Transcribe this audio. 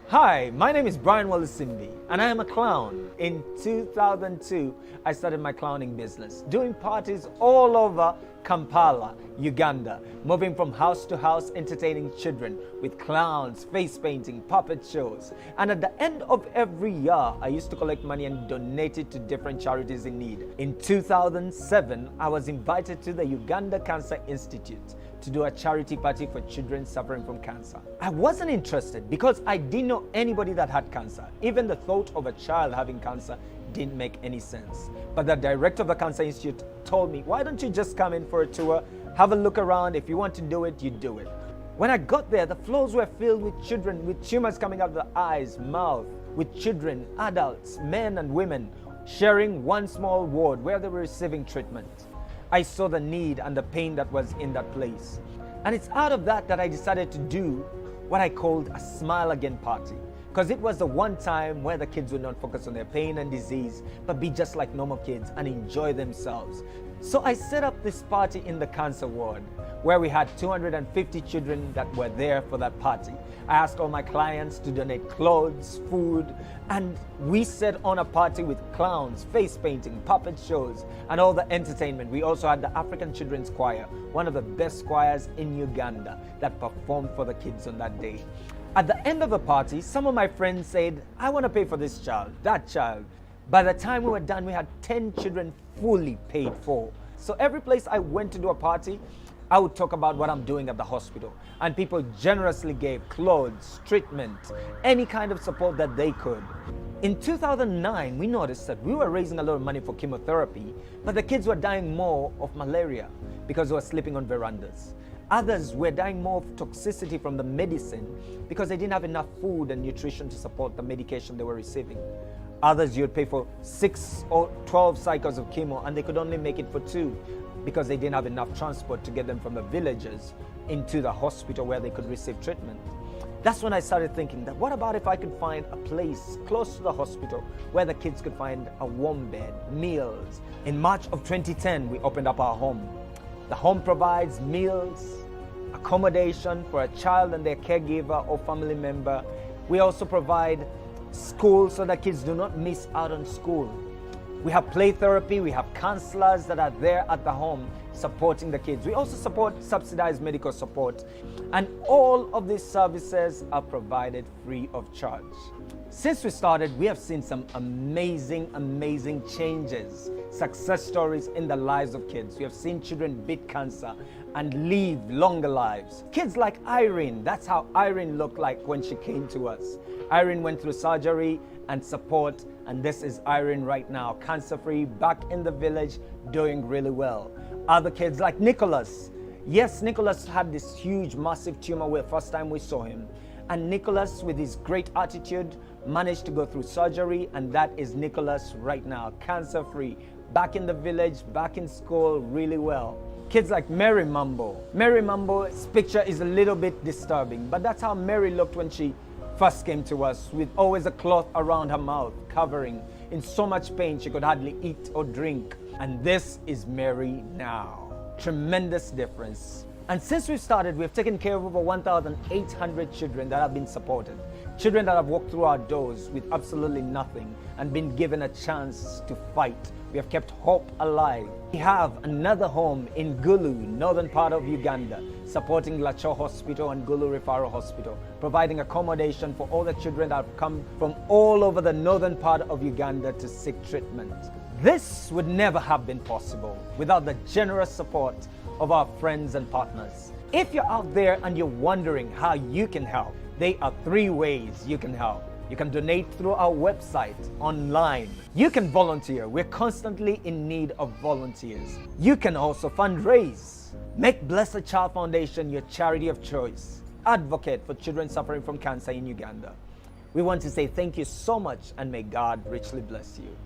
Hi, my name is Walusimbi and I am a clown. In 2002, I started my clowning business, doing parties all over Kampala, Uganda, moving from house to house, entertaining children with clowns, face painting, puppet shows. And at the end of every year, I used to collect money and donate it to different charities in need. In 2007, I was invited to the Uganda Cancer Institute to do a charity party for children suffering from cancer. I wasn't interested because I didn't know anybody that had cancer. Even the thought of a child having cancer didn't make any sense. But the director of the Cancer Institute told me, why don't you just come in for a tour, have a look around, if you want to do it, you do it. When I got there, the floors were filled with children with tumors coming out of the eyes, mouth, with children, adults, men and women, sharing one small ward where they were receiving treatment. I saw the need and the pain that was in that place. And it's out of that I decided to do what I called a Smile Again party. Because it was the one time where the kids would not focus on their pain and disease, but be just like normal kids and enjoy themselves. So I set up this party in the cancer ward where we had 250 children that were there for that party. I asked all my clients to donate clothes, food, and we set on a party with clowns, face painting, puppet shows, and all the entertainment. We also had the African Children's Choir, one of the best choirs in Uganda, that performed for the kids on that day. At the end of the party, some of my friends said, I want to pay for this child, that child. By the time we were done, we had 10 children fully paid for. So every place I went to do a party, I would talk about what I'm doing at the hospital. And people generously gave clothes, treatment, any kind of support that they could. In 2009, we noticed that we were raising a lot of money for chemotherapy, but the kids were dying more of malaria because they were sleeping on verandas. Others were dying more of toxicity from the medicine because they didn't have enough food and nutrition to support the medication they were receiving. Others, you'd pay for 6 or 12 cycles of chemo and they could only make it for 2 because they didn't have enough transport to get them from the villages into the hospital where they could receive treatment. That's when I started thinking that what about if I could find a place close to the hospital where the kids could find a warm bed, meals. In March of 2010, we opened up our home. The home provides meals, accommodation for a child and their caregiver or family member. We also provide school so that kids do not miss out on school. We have play therapy, we have counselors that are there at the home supporting the kids. We also support subsidized medical support, and all of these services are provided free of charge. Since we started, we have seen some amazing changes, success stories in the lives of kids. We have seen children beat cancer and live longer lives. Kids like Irene, that's how Irene looked like when she came to us. Irene went through surgery and support, and this is Irene right now, cancer-free, back in the village, doing really well. Other kids like Nicholas. Yes, Nicholas had this huge, massive tumor the first time we saw him. And Nicholas, with his great attitude, managed to go through surgery, and that is Nicholas right now, cancer-free, back in the village, back in school, really well. Kids like Mary Mambo. Mary Mambo's picture is a little bit disturbing, but that's how Mary looked when she first came to us, with always a cloth around her mouth, covering, in so much pain she could hardly eat or drink. And this is Mary now. Tremendous difference. And since we've started, we've taken care of over 1,800 children that have been supported. Children that have walked through our doors with absolutely nothing and been given a chance to fight. We have kept hope alive. We have another home in Gulu, northern part of Uganda, supporting Lacho Hospital and Gulu Referral Hospital, providing accommodation for all the children that have come from all over the northern part of Uganda to seek treatment. This would never have been possible without the generous support of our friends and partners. If you're out there and you're wondering how you can help, there are 3 ways you can help. You can donate through our website, online. You can volunteer. We're constantly in need of volunteers. You can also fundraise. Make Blessed Child Foundation your charity of choice. Advocate for children suffering from cancer in Uganda. We want to say thank you so much, and may God richly bless you.